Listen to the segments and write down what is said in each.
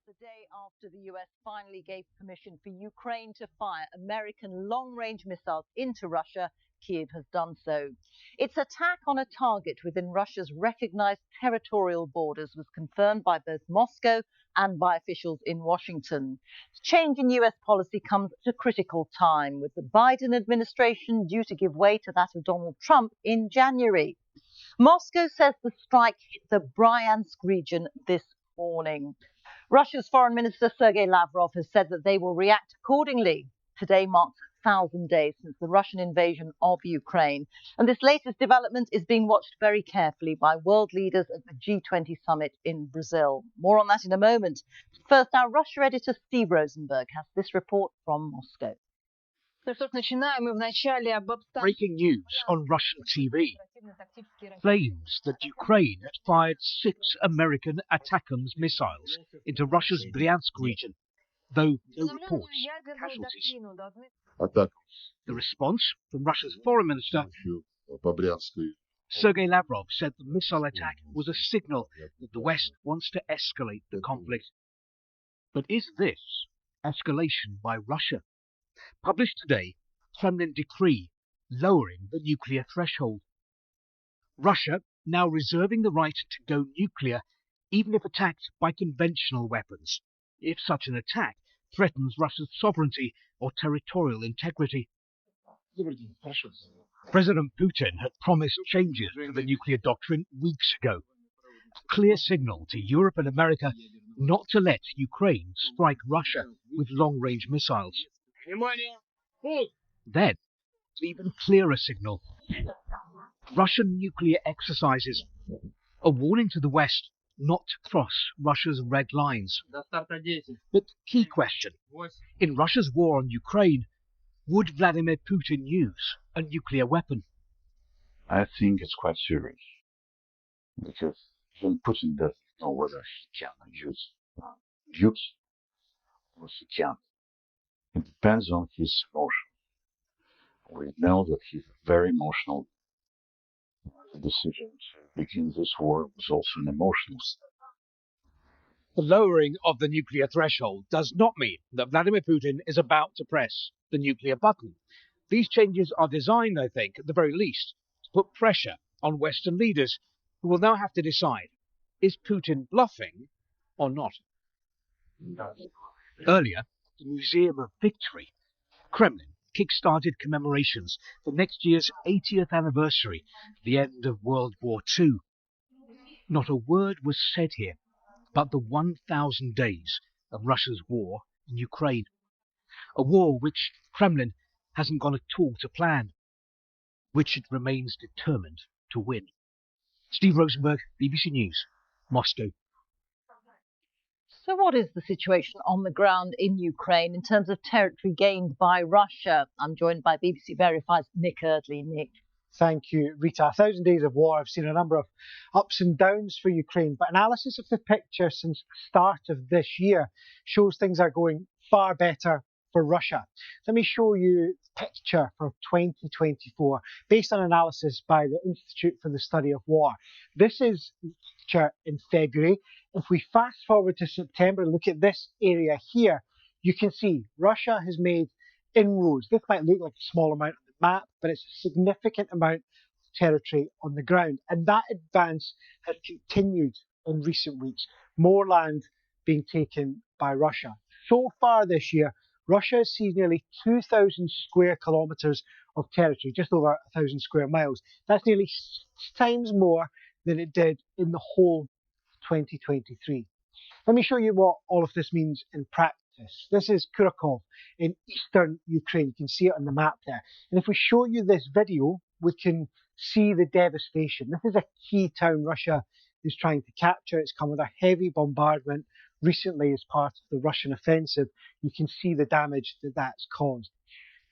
The day after the US finally gave permission for Ukraine to fire American long-range missiles into Russia, Kiev has done so. Its attack on a target within Russia's recognized territorial borders was confirmed by both Moscow and by officials in Washington. Change in US policy comes at a critical time, with the Biden administration due to give way to that of Donald Trump in January. Moscow says the strike hit the Bryansk region this morning. Russia's Foreign Minister Sergei Lavrov has said that they will react accordingly. Today marks 1,000 days since the Russian invasion of Ukraine. And this latest development is being watched very carefully by world leaders at the G20 summit in Brazil. More on that in a moment. First, our Russia editor Steve Rosenberg has this report from Moscow. Breaking news on Russian TV claims that Ukraine had fired 6 American ATACMS missiles into Russia's Bryansk region, though no reports of casualties. The response from Russia's foreign minister, Sergei Lavrov, said the missile attack was a signal that the West wants to escalate the conflict. But is this escalation by Russia? Published today, Kremlin decree lowering the nuclear threshold. Russia now reserving the right to go nuclear even if attacked by conventional weapons, if such an attack threatens Russia's sovereignty or territorial integrity. President Putin had promised changes to the nuclear doctrine weeks ago, a clear signal to Europe and America not to let Ukraine strike Russia with long-range missiles. Then, an even clearer signal. Russian nuclear exercises, a warning to the West not to cross Russia's red lines. But key question, in Russia's war on Ukraine, would Vladimir Putin use a nuclear weapon? I think it's quite serious, because Putin doesn't know whether he can use nukes or he can't. It depends on his emotion. We know that he's very emotional. The decision to begin this war was also an emotional step. The lowering of the nuclear threshold does not mean that Vladimir Putin is about to press the nuclear button. These changes are designed, I think, at the very least, to put pressure on Western leaders who will now have to decide, is Putin bluffing or not? Earlier, the Museum of Victory, Kremlin, kick-started commemorations for next year's 80th anniversary of the end of World War II. Not a word was said here about the 1,000 days of Russia's war in Ukraine, a war which Kremlin hasn't gone at all to plan, which it remains determined to win. Steve Rosenberg, BBC News, Moscow. So what is the situation on the ground in Ukraine in terms of territory gained by Russia? I'm joined by BBC Verify's Nick Eardley. Nick. Thank you, Rita. 1,000 days of war have seen a number of ups and downs for Ukraine, but analysis of the picture since the start of this year shows things are going far better for Russia. Let me show you the picture for 2024 based on analysis by the Institute for the Study of War. This is the picture in February. If we fast forward to September and look at this area here, you can see Russia has made inroads. This might look like a small amount on the map, but it's a significant amount of territory on the ground. And that advance has continued in recent weeks. More land being taken by Russia. So far this year, Russia has seized nearly 2,000 square kilometres of territory, just over 1,000 square miles. That's nearly 6 times more than it did in the whole of 2023. Let me show you what all of this means in practice. This is Kurakov in eastern Ukraine. You can see it on the map there. And if we show you this video, we can see the devastation. This is a key town Russia is trying to capture. It's come with a heavy bombardment recently as part of the Russian offensive. You can see the damage that that's caused.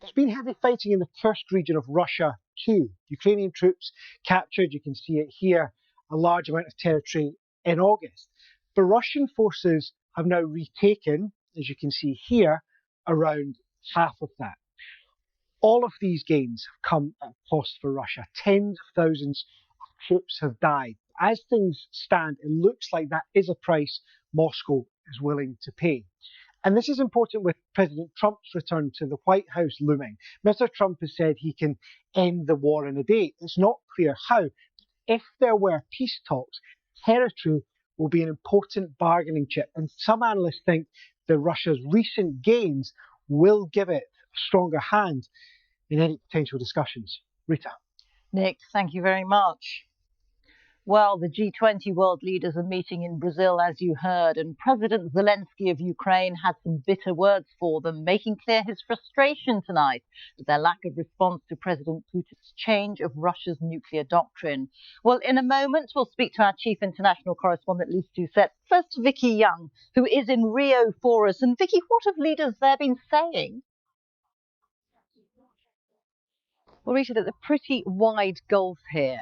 There's been heavy fighting in the Kursk region of Russia too. Ukrainian troops captured, you can see it here, a large amount of territory in August. But Russian forces have now retaken, as you can see here, around half of that. All of these gains have come at a cost for Russia. Tens of thousands of troops have died. As things stand, it looks like that is a price Moscow is willing to pay. And this is important with President Trump's return to the White House looming. Mr. Trump has said he can end the war in a day. It's not clear how. If there were peace talks, territory will be an important bargaining chip. And some analysts think that Russia's recent gains will give it a stronger hand in any potential discussions. Rita. Nick, thank you very much. Well, the G20 world leaders are meeting in Brazil, as you heard, and President Zelensky of Ukraine had some bitter words for them, making clear his frustration tonight at their lack of response to President Putin's change of Russia's nuclear doctrine. Well, in a moment, we'll speak to our chief international correspondent, Lisa Doucette. First, Vicky Young, who is in Rio for us. And Vicky, what have leaders there been saying? Well, Rita, there's a pretty wide gulf here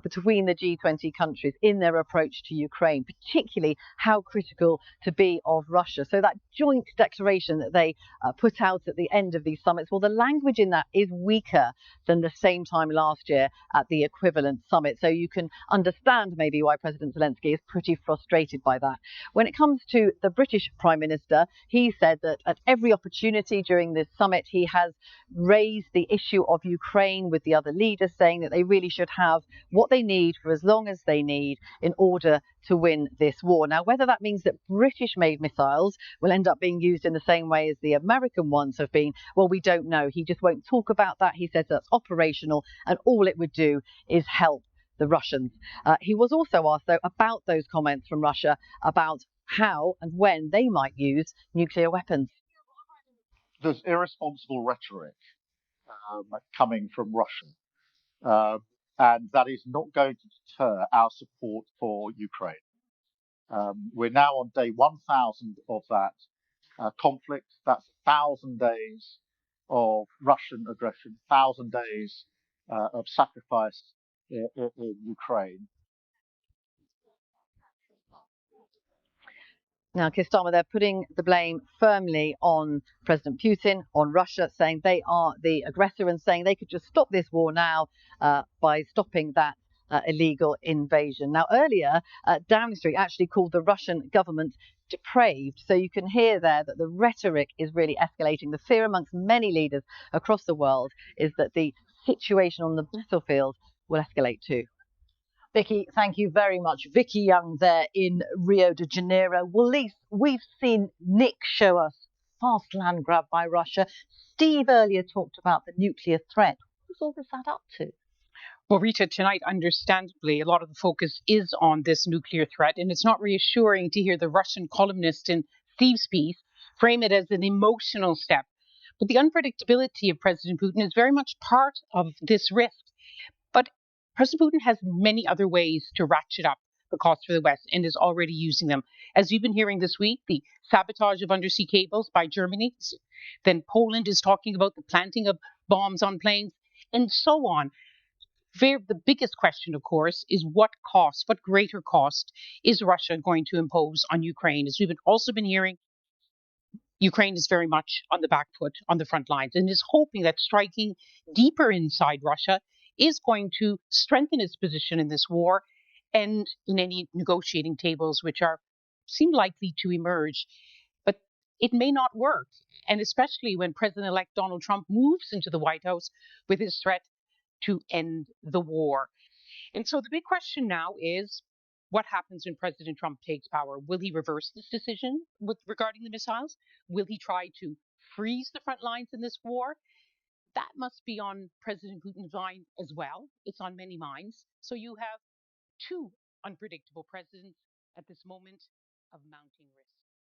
between the G20 countries in their approach to Ukraine, particularly how critical to be of Russia. So that joint declaration that they put out at the end of these summits, well, the language in that is weaker than the same time last year at the equivalent summit. So you can understand maybe why President Zelensky is pretty frustrated by that. When it comes to the British Prime Minister, he said that at every opportunity during this summit, he has raised the issue of Ukraine with the other leaders, saying that they really should have what they need for as long as they need in order to win this war. Now, whether that means that British-made missiles will end up being used in the same way as the American ones have been, well, we don't know. He just won't talk about that. He says that's operational, and all it would do is help the Russians. He was also asked, though, about those comments from Russia about how and when they might use nuclear weapons. There's irresponsible rhetoric coming from Russia, and that is not going to deter our support for Ukraine. We're now on day 1,000 of that conflict. That's 1,000 days of Russian aggression, 1,000 days of sacrifice in Ukraine. Now, Kistama, they're putting the blame firmly on President Putin, on Russia, saying they are the aggressor and saying they could just stop this war now by stopping that illegal invasion. Now, earlier, Downing Street actually called the Russian government depraved. So you can hear there that the rhetoric is really escalating. The fear amongst many leaders across the world is that the situation on the battlefield will escalate too. Vicky, thank you very much. Vicky Young there in Rio de Janeiro. Well, Lise, we've seen Nick show us fast land grab by Russia. Steve earlier talked about the nuclear threat. What's all this add up to? Well, Rita, tonight, understandably, a lot of the focus is on this nuclear threat, and it's not reassuring to hear the Russian columnist in Steve's piece frame it as an emotional step. But the unpredictability of President Putin is very much part of this risk. But President Putin has many other ways to ratchet up the cost for the West and is already using them. As you've been hearing this week, the sabotage of undersea cables by Germany. Then Poland is talking about the planting of bombs on planes and so on. The biggest question, of course, is what greater cost is Russia going to impose on Ukraine? As we've also been hearing, Ukraine is very much on the back foot, on the front lines, and is hoping that striking deeper inside Russia is going to strengthen its position in this war and in any negotiating tables which seem likely to emerge. But it may not work, and especially when President-elect Donald Trump moves into the White House with his threat to end the war. And so the big question now is, what happens when President Trump takes power? Will he reverse this decision regarding the missiles? Will he try to freeze the front lines in this war? That must be on President Putin's mind as well. It's on many minds. So you have two unpredictable presidents at this moment of mounting risk.